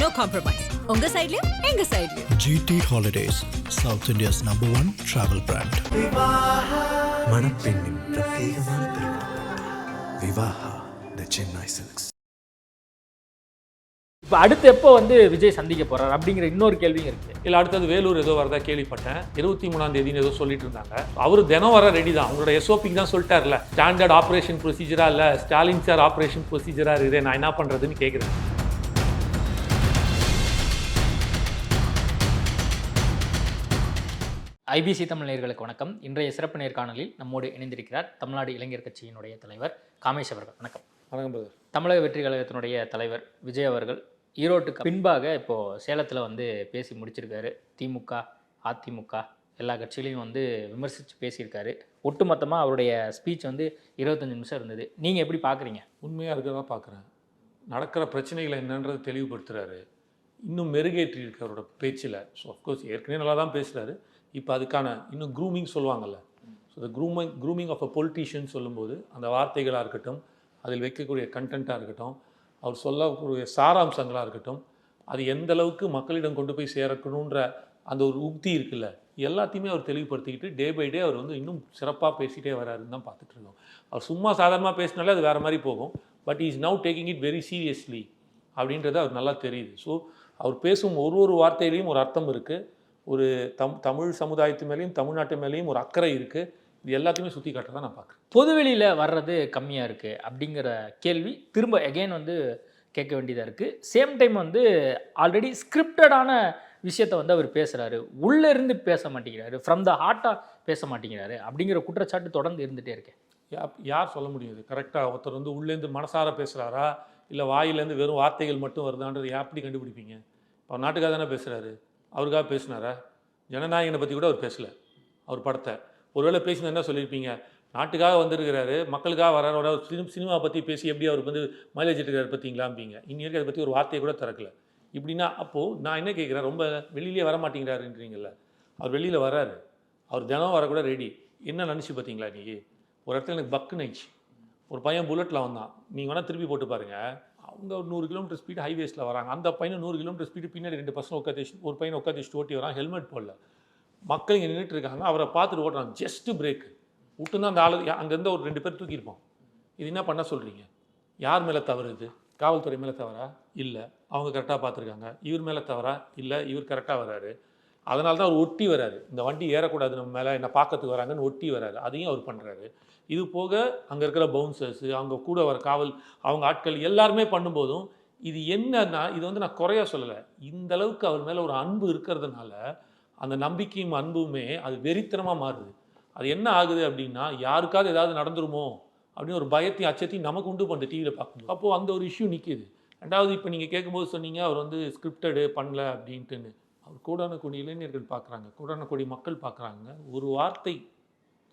no compromise. உங்க சைடுலயும் எங்க சைடுலயும். GT Holidays, South India's #1 travel brand. மணப்பெண்ணின் பிரத்யேகமான திருமணம் விவாஹா தி சென்னை சில்க்ஸ். இப்போ அடுத்து எப்போ வந்து விஜய் சந்திக்க போறாரு அப்படிங்கிற இன்னொரு கேள்வியும் இருக்கு. இல்லை அடுத்தது வேலூர் ஏதோ வரதா கேள்விப்பட்டேன். 23 ஏதோ சொல்லிட்டு இருந்தாங்க. அவர் தினம் வர ரெடி தான். அவங்களோட SOPக்கு தான் சொல்லிட்டார்ல, ஸ்டாண்டர்ட் ஆப்ரேஷன் ப்ரொசீஜரா இல்லை ஸ்டாலின் சார் ஆப்ரேஷன் ப்ரொசீஜரா இதே நான் என்ன பண்ணுறதுன்னு கேட்குறேன். IBC தமிழ் நேயர்களுக்கு வணக்கம். இன்றைய சிறப்பு நேர்காணலில் நம்மோடு இணைந்திருக்கிறார் தமிழ்நாடு இளைஞர் கட்சியினுடைய தலைவர் காமேஷ் அவர்கள். வணக்கம். வணக்கம் பிரதர். தமிழக வெற்றி கழகத்தினுடைய தலைவர் விஜய் அவர்கள் ஈரோட்டுக்கு பின்பாக இப்போது சேலத்தில் வந்து பேசி முடிச்சிருக்காரு. திமுக அதிமுக எல்லா கட்சிகளையும் வந்து விமர்சித்து பேசியிருக்காரு. ஒட்டுமொத்தமாக அவருடைய ஸ்பீச் வந்து 25 நிமிஷம் இருந்தது. நீங்கள் எப்படி பார்க்குறீங்க? உண்மையாக இருக்கிறதா பார்க்குறேன். நடக்கிற பிரச்சனைகளை என்னன்றது தெளிவுபடுத்துகிறாரு. இன்னும் மெருகேற்றி இருக்கு அவரோட பேச்சில். ஸோ அஃப்கோர்ஸ் ஏற்கனவே நல்லா தான் பேசுகிறாரு. இப்போ அதுக்கான இன்னும் க்ரூமிங் சொல்லுவாங்கள்ல, so the grooming of a politician சொல்லும்போது அந்த வார்த்தைகளாக இருக்கட்டும், அதில் வைக்கக்கூடிய கண்டென்ட்டாக இருக்கட்டும், அவர் சொல்லக்கூடிய சாராம்சங்களாக இருக்கட்டும், அது எந்த அளவுக்கு மக்களிடம் கொண்டு போய் சேரக்கணுன்ற அந்த ஒரு உக்தி இருக்குல்ல, எல்லாத்தையுமே அவர் தெளிவுபடுத்திக்கிட்டு டே பை டே அவர் வந்து இன்னும் சிறப்பாக பேசிகிட்டே வராருன்னு தான் பார்த்துட்ருக்கோம். அவர் சும்மா சாதாரணமாக பேசினாலே அது வேறு மாதிரி போகும். But is now taking it very seriously அப்படின்றது அவர் நல்லா தெரியுது. ஸோ அவர் பேசும் ஒரு வார்த்தையிலையும் ஒரு அர்த்தம் இருக்குது. ஒரு தமிழ் சமுதாயத்து மேலேயும் தமிழ்நாட்டு மேலேயும் ஒரு அக்கறை இருக்குது. இது எல்லாத்தையுமே சுற்றி காட்டுறதா நான் பார்க்குறேன். பொதுவெளியில் வர்றது கம்மியாக இருக்குது அப்படிங்கிற கேள்வி திரும்ப எகெயின் வந்து கேட்க வேண்டியதாக இருக்குது. சேம் டைம் வந்து ஆல்ரெடி ஸ்கிரிப்டடான விஷயத்தை வந்து அவர் பேசுகிறாரு, உள்ளே இருந்து பேச மாட்டேங்கிறாரு, ஃப்ரம் த ஹார்ட்டாக பேச மாட்டேங்கிறாரு அப்படிங்கிற குற்றச்சாட்டு தொடர்ந்து இருந்துகிட்டே இருக்கேன். யார் சொல்ல முடியுது கரெக்டாக? ஒருத்தர் வந்து உள்ளேருந்து மனசார பேசுகிறாரா இல்லை வாயிலேருந்து வெறும் வார்த்தைகள் மட்டும் வருதான்றது எப்படி கண்டுபிடிப்பீங்க? இப்போ நாட்டுக்காக தானே பேசுகிறாரு. அவருக்காக பேசினாரா? ஜனநாயகனை பற்றி கூட அவர் பேசலை. அவர் படத்தை ஒருவேளை பேசினா என்ன சொல்லியிருப்பீங்க? நாட்டுக்காக வந்திருக்கிறாரு, மக்களுக்காக வர்றாரு, சினிமா பற்றி பேசி எப்படி அவர் வந்து மைலேஜ் எடுக்கிறாரு பார்த்தீங்களாம்பிங்க. இன்னைக்கு அதை பற்றி ஒரு வார்த்தையை கூட திறக்கல. இப்படின்னா அப்போது நான் என்ன கேட்குறேன், ரொம்ப வெளியிலே வர மாட்டேங்கிறாருன்றீங்கள. அவர் வெளியில் வராரு, அவர் தினம் வரக்கூட ரெடி. என்ன நினச்சி பார்த்தீங்களா? இன்றைக்கி ஒரு இடத்துல எனக்கு பக்குன்னு ஆயிடுச்சு. ஒரு பையன் புல்லட்டில் வந்தான், நீங்கள் வேணால் திருப்பி போட்டு பாருங்கள். அவங்க ஒரு 100 கிலோமீட்டர் ஸ்பீடு ஹைவேஸில் வராங்க. அந்த பையன் 100 கிலோமீட்டர் ஸ்பீடு பின்னாடி 2 பசங்க உட்காந்து ஒரு பையனை உட்காந்து ஓட்டி வரான், ஹெல்மெட் போடல. மக்கள் இங்கே நின்றுட்டு இருக்காங்க, அவரை பார்த்துட்டு ஓட்டுறாங்க. ஜஸ்ட்டு பிரேக் விட்டுனா அந்த ஆளு அங்கேருந்து ஒரு 2 பேர் தூக்கியிருப்போம். இது என்ன பண்ண சொல்கிறீங்க? யார் மேலே தவறு? இது காவல்துறை மேலே தவறா? இல்லை, அவங்க கரெக்டாக பார்த்துருக்காங்க. இவர் மேலே தவறா? இல்லை, இவர் கரெக்டாக வராரு. அதனால தான் அவர் ஒட்டி வராரு. இந்த வண்டி ஏறக்கூடாது நம்ம மேலே, என்ன பார்க்கறதுக்கு வராங்கன்னு ஒட்டி வராரு. அதையும் அவர் பண்ணுறாரு. இது போக அங்கே இருக்கிற பவுன்சர்ஸு, அவங்க கூட வர காவல், அவங்க ஆட்கள் எல்லாருமே பண்ணும்போதும் இது என்னன்னா, இது வந்து நான் குறையா சொல்லலை, இந்த அளவுக்கு அவர் மேலே ஒரு அன்பு இருக்கிறதுனால அந்த நம்பிக்கையும் அன்புமே அது வெறித்தனமாக மாறுது. அது என்ன ஆகுது அப்படின்னா, யாருக்காவது ஏதாவது நடந்துருமோ அப்படின்னு ஒரு பயத்தையும் அச்சத்தையும் நமக்கு உண்டு பண்ணுது டிவியில் பார்க்கும்போது. அப்போது அந்த ஒரு இஷ்யூ நிற்கிது. ரெண்டாவது, இப்போ நீங்கள் கேட்கும்போது சொன்னீங்க அவர் வந்து ஸ்கிரிப்டடு பண்ணல அப்படின்ட்டுன்னு. அவர் கோடான கோடி இளைஞர்கள் பார்க்குறாங்க, கோடான கோடி மக்கள் பார்க்குறாங்க. ஒரு வார்த்தை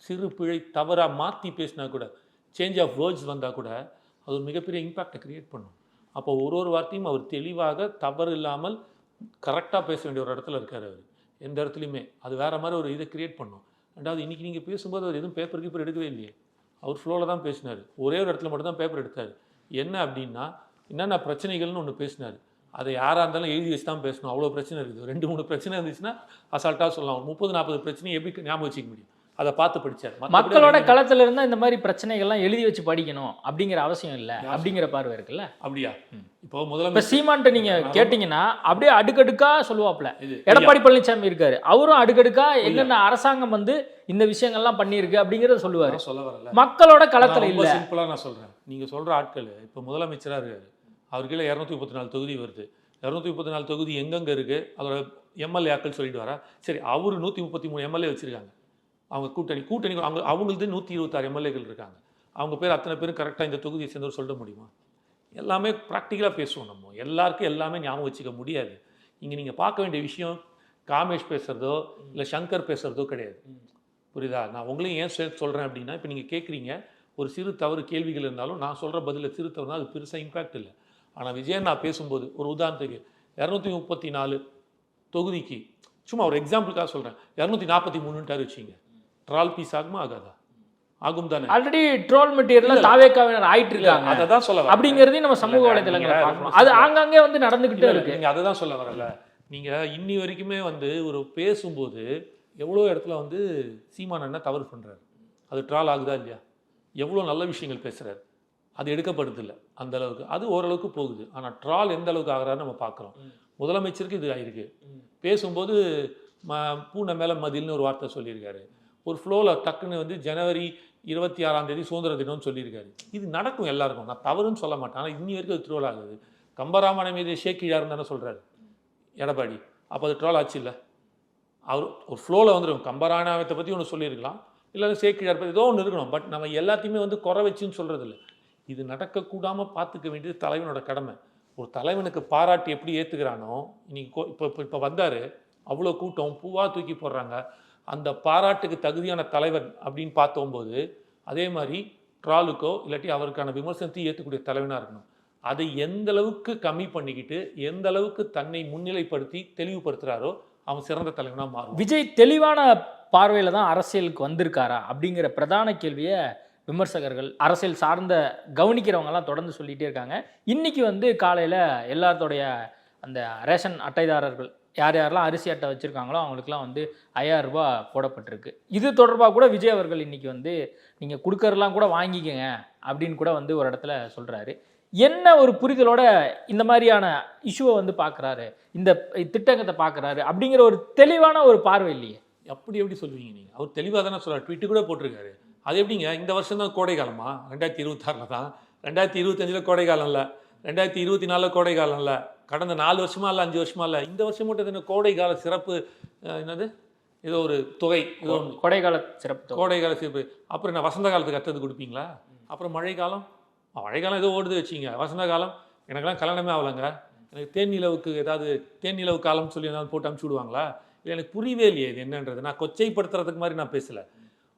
சிறு பிழை தவறாக மாற்றி பேசினா கூட, சேஞ்ச் ஆஃப் வேர்ட்ஸ் வந்தால் கூட அது ஒரு மிகப்பெரிய இம்பேக்டை க்ரியேட் பண்ணும். அப்போ ஒரு வார்த்தையும் அவர் தெளிவாக தவறு இல்லாமல் கரெக்டாக பேச வேண்டிய ஒரு இடத்துல இருக்கார் அவர். எந்த இடத்துலையுமே அது வேறு மாதிரி ஒரு இதை க்ரியேட் பண்ணும். ரெண்டாவது, இன்றைக்கி நீங்கள் பேசும்போது அவர் எதுவும் பேப்பர் எடுக்கவே இல்லையே. அவர் ஃப்ளோவில் தான் பேசினார். ஒரே ஒரு இடத்துல மட்டும் தான் பேப்பர் எடுத்தார். என்ன அப்படின்னா, என்னென்ன பிரச்சனைகள்னு ஒன்று பேசினார். அதை யாராக இருந்தாலும் எழுதி வச்சு தான் பேசணும். அவ்வளோ பிரச்சனை இருக்குது. 2-3 பிரச்சனை இருந்துச்சுன்னா அசால்ட்டாக சொல்லலாம். 30-40 பிரச்சனையை எப்படி ஞாபகம் வச்சுக்க முடியும்? அதை பார்த்து படித்தார். மக்களோட களத்தில் இருந்தால் இந்த மாதிரி பிரச்சனைகள்லாம் எழுதி வச்சு படிக்கணும் அப்படிங்கிற அவசியம் இல்லை அப்படிங்கிற பார்வை இருக்குல்ல. அப்படியா? இப்போ முதல்ல இப்போ சீமான்ட்ட நீங்கள் கேட்டிங்கன்னா அப்படியே அடுக்கடுக்காக சொல்லுவாப்புல. எடப்பாடி பழனிசாமி இருக்காரு, அவரும் அடுக்கடுக்காக என்னென்ன அரசாங்கம் வந்து இந்த விஷயங்கள்லாம் பண்ணியிருக்கு அப்படிங்கிறத சொல்லுவார். சொல்ல வரல, மக்களோட களத்தில் இல்லை. சிம்பிளாக நான் சொல்கிறேன். நீங்கள் சொல்கிற ஆட்கள் இப்போ முதலமைச்சராக இருக்காரு, அவருக்கு 234 தொகுதி வருது. 234 தொகுதி எங்கெங்கே இருக்குது, அதோட எம்எல்ஏக்கள் சொல்லிட்டு வரா. சரி, அவர் 133 எம்எல்ஏ வச்சுருக்காங்க. அவங்க கூட்டணி அவங்களுக்கு 126 எம்எல்ஏக்கள் இருக்காங்க. அவங்க பேர் அத்தனை பேரும் கரெக்டாக இந்த தொகுதியை சேர்ந்தவர் சொல்ல முடியுமா? எல்லாமே ப்ராக்டிக்கலாக பேசுவோம். நம்ம எல்லாருக்கும் எல்லாமே ஞாபகம் வச்சுக்க முடியாது. இங்கே நீங்கள் பார்க்க வேண்டிய விஷயம் காமேஷ் பேசுகிறதோ இல்லை சங்கர் பேசுகிறதோ கிடையாது. புரியுதா? நான் உங்களையும் ஏன் சொல்கிறேன் அப்படின்னா, இப்போ நீங்கள் கேட்குறீங்க ஒரு சிறு தவறு கேள்விகள் இருந்தாலும் நான் சொல்கிற பதிலில் சிறு தவறுனா அது பெருசாக இம்பேக்ட் இல்லை. ஆனால் விஜயன் நான் பேசும்போது ஒரு உதாரணத்துக்கு 234 தொகுதிக்கு சும்மா ஒரு எக்ஸாம்பிளுக்காக சொல்கிறேன், 243ன்ட்டார் வச்சிங்க, ட்ரால் பீஸ் ஆகுமா ஆகாதா? ஆகும் தானே. ஆல்ரெடி ட்ரோல் மெட்டீரியல் தாவேக்காவினர் ஆயிட்டு இருக்காங்க. அதை தான் சொல்ல வரேன். அப்படிங்கிறதையும் நம்ம சமூக வலைதளங்களை பார்க்கணும். அது ஆங்காங்கே வந்து நடந்துகிட்டே இருக்கு. நீங்க அதை தான் சொல்ல வரல. நீங்க இன்னி வரைக்குமே வந்து ஒரு பேசும்போது எவ்வளோ இடத்துல வந்து சீமான் அண்ணா தவறு பண்றாரு, அது ட்ரால் ஆகுதா இல்லையா? எவ்வளோ நல்ல விஷயங்கள் பேசுறாரு, அது எடுக்கப்படுது இல்லை அந்த அளவுக்கு, அது ஓரளவுக்கு போகுது. ஆனால் ட்ரால் எந்த அளவுக்கு ஆகிறாருன்னு நம்ம பார்க்குறோம். முதலமைச்சருக்கு இது ஆயிருக்கு. பேசும்போது பூனை மேலே மதில்னு ஒரு வார்த்தை சொல்லியிருக்காரு. ஒரு ஃப்ளோவில் டக்குன்னு வந்து ஜனவரி 26 சுதந்திர தினம்னு சொல்லியிருக்காரு. இது நடக்கும் எல்லாருக்கும், நான் தவறுன்னு சொல்ல மாட்டேன். ஆனால் இன்னி வரைக்கும் அது ட்ரோல் ஆகுது. கம்பராமாயணம் மீது ஷேக்கிழாருன்னு தானே சொல்கிறாரு எடப்பாடி, அப்போ அது ட்ரோல் ஆச்சு இல்லை? அவர் ஒரு ஃப்ளோவில் வந்துடும். கம்பராமாயணத்தை பற்றி ஒன்று சொல்லியிருக்கலாம், இல்லை ஷேக்கிழார் பற்றி ஏதோ ஒன்று இருக்கணும். பட் நம்ம எல்லாத்தையுமே வந்து குறை வச்சுன்னு சொல்கிறது இல்லை. இது நடக்கக்கூடாமல் பார்த்துக்க வேண்டியது தலைவனோட கடமை. ஒரு தலைவனுக்கு பாராட்டி எப்படி ஏற்றுக்கிறானோ, இன்னைக்கு இப்போ வந்தார், அவ்வளோ கூட்டம் பூவாக தூக்கி போடுறாங்க. அந்த பாராட்டுக்கு தகுதியான தலைவர் அப்படின்னு பார்த்தோம்போது அதே மாதிரி ட்ராலுக்கோ இல்லாட்டி அவருக்கான விமர்சனத்தை ஏற்றக்கூடிய தலைவனாக இருக்கணும். அதை எந்த அளவுக்கு கம்மி பண்ணிக்கிட்டு எந்த அளவுக்கு தன்னை முன்னிலைப்படுத்தி தெளிவுபடுத்துகிறாரோ அவன் சிறந்த தலைவனாக மாறும். விஜய் தெளிவான பார்வையில் தான் அரசியலுக்கு வந்திருக்காரா அப்படிங்கிற பிரதான கேள்வியை விமர்சகர்கள், அரசியல் சார்ந்த கவனிக்கிறவங்கலாம் தொடர்ந்து சொல்லிகிட்டே இருக்காங்க. இன்றைக்கி வந்து காலையில் எல்லாத்தோடைய அந்த ரேஷன் அட்டைதாரர்கள் யார் யாரெல்லாம் அரிசி அட்டை வச்சுருக்காங்களோ அவங்களுக்குலாம் வந்து 5000 ரூபா போடப்பட்டிருக்கு. இது தொடர்பாக கூட விஜய் அவர்கள் இன்றைக்கி வந்து நீங்கள் கொடுக்கறலாம் கூட வாங்கிக்கங்க அப்படின்னு கூட வந்து ஒரு இடத்துல சொல்கிறாரு. என்ன ஒரு புரிதலோட இந்த மாதிரியான இஷ்யூவை வந்து பார்க்குறாரு, இந்த திட்டங்கத்தை பார்க்குறாரு அப்படிங்கிற ஒரு தெளிவான ஒரு பார்வை இல்லையே. அப்படி எப்படி சொல்லுவீங்க நீங்கள்? அவர் தெளிவாக தானே சொல்கிறார், ட்விட்டு கூட போட்டிருக்காரு. அது எப்படிங்க இந்த வருஷம் தான் கோடை காலமா? 2026 தான். 2025 கோடை காலம் இல்லை, 2024 கோடை காலம் இல்லை, கடந்த 4 வருஷமா இல்லை 5 வருஷமா இல்லை, இந்த வருஷம் மட்டும் என்ன கோடை கால சிறப்பு என்னது ஏதோ ஒரு தொகை, ஏதோ கோடைக்கால சிறப்பு, கோடைக்கால சிறப்பு. அப்புறம் என்ன வசந்த காலத்துக்கு அடுத்தது கொடுப்பீங்களா? அப்புறம் மழைக்காலம், மழைக்காலம் ஏதோ ஓடுது வச்சிங்க. வசந்த காலம் எனக்கெல்லாம் கல்யாணமே ஆகலைங்க, எனக்கு தேன்நிலவுக்கு ஏதாவது தேன்நிலவு காலம்னு சொல்லி ஏதாவது போட்டு அனுப்பிச்சி விடுவாங்களா? இல்லை, எனக்கு புரியவே இல்லையே இது என்னன்றது. நான் கொச்சைப்படுத்துறதுக்கு மாதிரி நான் பேசலை.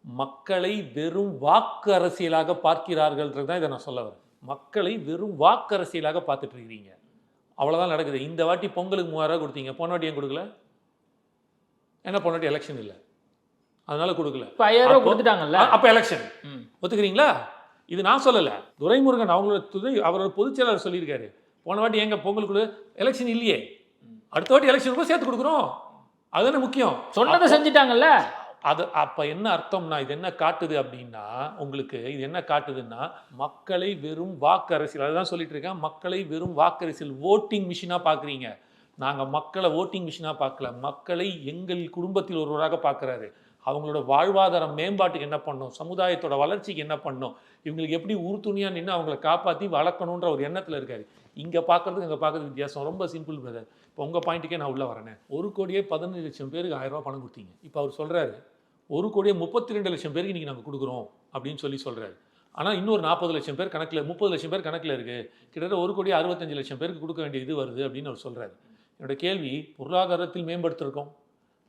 மக்களை வெறும் வாக்கு அரசியலாக பார்க்கிறார்கள்ன்றது தான் இதை நான் சொல்ல வரேன். மக்களை வெறும் வாக்கு அரசியலாக பார்த்துட்டு இருக்கிறீங்க, அவ்வளோதான் நடக்குது. இந்த வாட்டி பொங்கலுக்கு 3000 கொடுத்தீங்க, போன வாட்டி ஏன் கொடுக்கல? ஏன்னா போன வாட்டி எலெக்ஷன் இல்லை, அதனால கொடுக்கல. இப்போ 5000 கொடுத்துட்டாங்கல்ல, அப்போ எலெக்ஷன் ஒத்துக்கிறீங்களா? இது நான் சொல்லலை, துரைமுருகன் அவரோட பொதுச் செயலாளர் சொல்லியிருக்காரு. போன வாட்டி எங்க பொங்கலுக்கு எலெக்ஷன் இல்லையே, அடுத்த வாட்டி எலெக்ஷன் கூட சேர்த்து கொடுக்குறோம், அதுதானே முக்கியம். சொன்னதை செஞ்சுட்டாங்கல்ல. அது அப்போ என்ன அர்த்தம்னா, இது என்ன காட்டுது அப்படின்னா, உங்களுக்கு இது என்ன காட்டுதுன்னா, மக்களை வெறும் வாக்கு அரசியல், அதுதான் சொல்லிட்டு இருக்கேன், மக்களை வெறும் வாக்கு அரசியல் ஓட்டிங் மிஷினாக பார்க்குறீங்க. நாங்கள் மக்களை ஓட்டிங் மிஷினாக பார்க்கல, மக்களை எங்கள் குடும்பத்தில் ஒருவராக பார்க்குறாரு. அவங்களோட வாழ்வாதார மேம்பாட்டுக்கு என்ன பண்ணணும், சமுதாயத்தோட வளர்ச்சிக்கு என்ன பண்ணணும், இவங்களுக்கு எப்படி உறுதுணையாக நின்று அவங்கள காப்பாற்றி வளர்க்கணுன்ற ஒரு எண்ணத்தில் இருக்காரு. இங்கே பார்க்குறதுக்கு இங்கே பார்க்குறது வித்தியாசம். ரொம்ப சிம்பிள் பிரதர். இப்போ உங்கள் பாயிண்ட்டுக்கே நான் உள்ளே வரேனே, 1,15,00,000 பேருக்கு 1000 ரூபா பணம் கொடுத்தீங்க. இப்போ அவர் சொல்கிறாரு 1,32,00,000 பேருக்கு இன்றைக்கி நாங்கள் கொடுக்குறோம் அப்படின்னு சொல்கிறாரு. ஆனால் இன்னொரு 40,00,000 பேர் கணக்கில், 30,00,000 பேர் கணக்கில் இருக்குது, கிட்டத்தட்ட 1,65,00,000 பேருக்கு கொடுக்க வேண்டிய இது வருது அப்படின்னு அவர் சொல்கிறாரு. என்னோடய கேள்வி, பொருளாதாரத்தில் மேம்படுத்திருக்கோம்,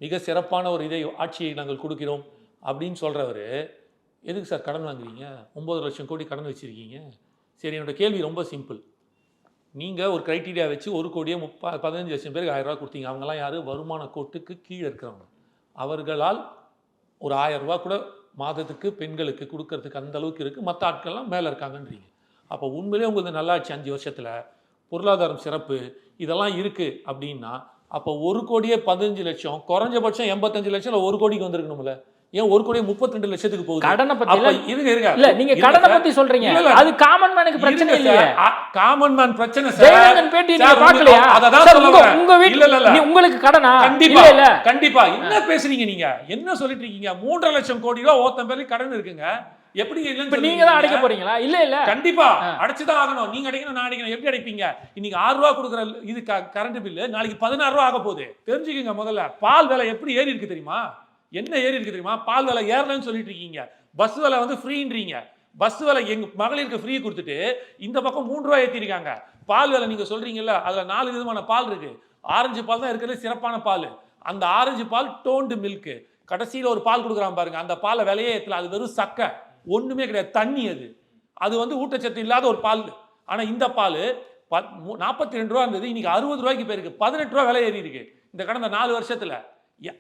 மிக சிறப்பான ஒரு ஆட்சியை நாங்கள் கொடுக்கிறோம் அப்படின்னு சொல்கிறவர், எதுக்கு சார் கடன் வாங்குறீங்க? 9,00,000 கோடி கடன் வச்சுருக்கீங்க. சரி, என்னோடய கேள்வி ரொம்ப சிம்பிள். நீங்கள் ஒரு க்ரைட்டீரியா வச்சு 1,15,00,000 பேருக்கு 1000 ரூபா கொடுத்தீங்க. அவங்கெல்லாம் யார்? வருமான கோட்டுக்கு கீழே இருக்கிறவங்க. அவர்களால் ஒரு 1000 ரூபா கூட மாதத்துக்கு பெண்களுக்கு கொடுக்கறதுக்கு அந்த அளவுக்கு இருக்குது, மற்ற ஆட்கள்லாம் மேலே இருக்காங்கன்றீங்க. அப்போ உண்மையிலே உங்களுக்கு நல்லாச்சு 5 வருஷத்தில் பொருளாதாரம் சிறப்பு இதெல்லாம் இருக்குது அப்படின்னா, அப்போ 1,15,00,000 குறைஞ்சபட்சம் 85,00,000 இல்லை 1 கோடிக்கு வந்திருக்கணும்ல. ஏன் 1,32,00,000 போகுது? கடனை பத்தி இருங்க இல்ல, நீங்க கடனை பத்தி சொல்றீங்க, அது காமன் மேனுக்கு பிரச்சனை இல்லையே. காமன் மேன் பிரச்சனை சார், பேட்டி நீங்க பார்க்கலையா? அததான் சொல்ல வரேன். உங்க வீட்ல உங்களுக்கு கடனா? கண்டிப்பா இல்ல, கண்டிப்பா. என்ன பேசுறீங்க நீங்க? என்ன சொல்லிட்டு இருக்கீங்க? 3,00,000 கோடி ரூபாய் ஒருத்தன் பேருக்கு கடன் இருக்குங்க. எப்படி இல்லன்னு இப்ப நீங்க தான் அடைக்க போறீங்களா? இல்ல இல்ல, கண்டிப்பா அடைச்சுதான் ஆகணும். நீங்க அடைக்கணும், நான் அடைக்கணும். எப்படி அடைப்பீங்க? இன்னைக்கு 6 ரூபா கொடுக்குற இது கரண்ட் பில்லு நாளைக்கு 16 ரூபா ஆக போகுது. தெரிஞ்சுக்கங்க. முதல்ல பால் விலை எப்படி ஏறி இருக்கு தெரியுமா? என்ன ஏறி இருக்கு தெரியுமா? பால் விலை ஏறலன்னு சொல்லிட்டு இருக்கீங்க, பஸ் விலை வந்து ஃப்ரீன்றீங்க. பஸ் விலை எங்க மகளிருக்கு ஃப்ரீ கொடுத்துட்டு இந்த பக்கம் 3 ரூபாய் ஏற்றிருக்காங்க. பால் விலை நீங்க சொல்றீங்கல்ல, அதுல 4 விதமான பால் இருக்கு. ஆரஞ்சு பால் தான் இருக்கிறது சிறப்பான பால். அந்த ஆரஞ்சு பால் டோன்டு மில்க். கடைசியில் ஒரு பால் கொடுக்குறான் பாருங்க, அந்த பாலை விலையே ஏற்றல, அது வெறும் சக்கை, ஒண்ணுமே கிடையாது, தண்ணி. அது வந்து ஊட்டச்சத்து இல்லாத ஒரு பால். ஆனா இந்த பால் 42 ரூபா இருந்தது, இன்னைக்கு 60 ரூபாய்க்கு போயிருக்கு. 18 ரூபா விலை ஏறி இருக்கு இந்த கடந்த 4 வருஷத்துல.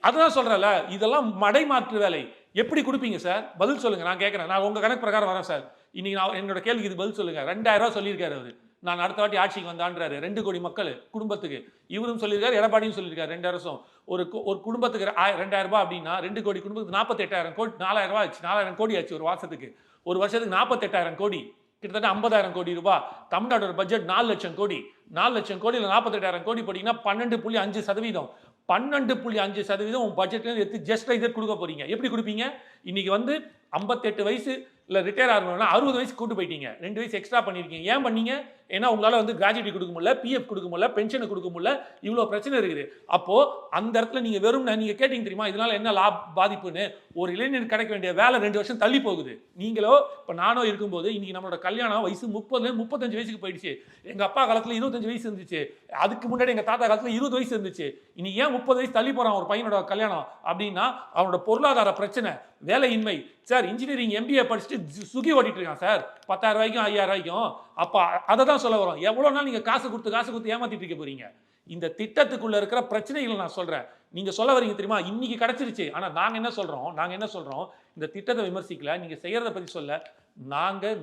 அதான் சொல்றல, இதெல்லாம் மடை மாற்று வேலை. எப்படி கொடுப்பீங்க சார்? பதில் சொல்லுங்க. நான் கேட்குறேன். நான் உங்கள் கணக்கு பிரகாரம் வரேன் சார். இன்னைக்கு நான் என்னோட கேள்விக்கு இது பதில் சொல்லுங்க. 2000 ரூபா சொல்லியிருக்காரு அவர். நான் அடுத்த வாட்டி ஆட்சிக்கு வந்தான்றாரு. 2 கோடி மக்கள் குடும்பத்துக்கு. இவரும் சொல்லியிருக்காரு, எடப்பாடியும் சொல்லியிருக்காரு. 2 அரசும் ஒரு குடும்பத்துக்கு 2000 ரூபாய் அப்படின்னா 2 கோடி குடும்பத்துக்கு 48,000 கோடி, 4000 ரூபாய் ஆச்சு. 4000 கோடி ஆச்சு ஒரு வருஷத்துக்கு. ஒரு வருஷத்துக்கு 48,000 கோடி, கிட்டத்தட்ட 50,000 கோடி ரூபாய். தமிழ்நாட்டோட பட்ஜெட் 4 லட்சம் கோடி. 4 லட்சம் கோடியில் 48,000 கோடி போட்டிங்கன்னா 12.5%. 12.5% உன் பட்ஜெட்ல எடுத்து ஜஸ்ட் ரைடர் கொடுக்க போறீங்க. எப்படி கொடுப்பீங்க? இன்னைக்கு வந்து 58 வயசு இல்லை ரிட்டையர் ஆகணும்னா 60 வயசு கூட்டு போயிட்டீங்க. 2 வயசு எக்ஸ்ட்ரா பண்ணியிருக்கீங்க. ஏன் பண்ணீங்க? ஏன்னா உங்களால் வந்து கிராஜுவிட்டி கொடுக்க முடியல, பிஎஃப் கொடுக்க முடியல, பென்ஷனை கொடுக்க முடியல, இவ்வளோ பிரச்சனை இருக்குது. அப்போ அந்த இடத்துல நீங்கள் வெறும் நீங்கள் கேட்டீங்க தெரியுமா இதனால என்ன பாதிப்புன்னு? ஒரு இளைஞர் கிடைக்க வேண்டிய வேலை 2 வருஷம் தள்ளி போகுது. நீங்களோ இப்போ நானோ இருக்கும்போது இன்னைக்கு நம்மளோட கல்யாணம் வயசு 30-35 வயசுக்கு போயிடுச்சு. எங்கள் அப்பா காலத்தில் 25 வயசு இருந்துச்சு. அதுக்கு முன்னாடி எங்கள் தாத்தா காலத்தில் 20 வயசு இருந்துச்சு. இன்னைக்கு ஏன் 30 வயசு தள்ளி போகிறான் ஒரு பையனோட கல்யாணம் அப்படின்னா அவனோட பொருளாதார பிரச்சனை, வேலையின்மை. சார் இன்ஜினியரிங் எம்பிஏ படிச்சுட்டு சுகி ஓட்டிட்டு இருக்கான் சார், 10,000 ரூபாய்க்கும் 5,000 ரூபாய்க்கும். அப்போ அதை தான் சொல்ல வரோம். எவ்வளோ நாள் நீங்கள் காசு கொடுத்து ஏமாத்திட்டு இருக்க போறீங்க? இந்த திட்டத்துக்குள்ள இருக்கிற பிரச்சனைகளை நான் சொல்றேன். நீங்க சொல்ல வரீங்க தெரியுமா இன்னைக்கு கிடைச்சிருச்சு. ஆனா நாங்க என்ன சொல்றோம் இந்த திட்டத்தை விமர்சிக்கல, நீங்க செய்யறத பத்தி சொல்ல.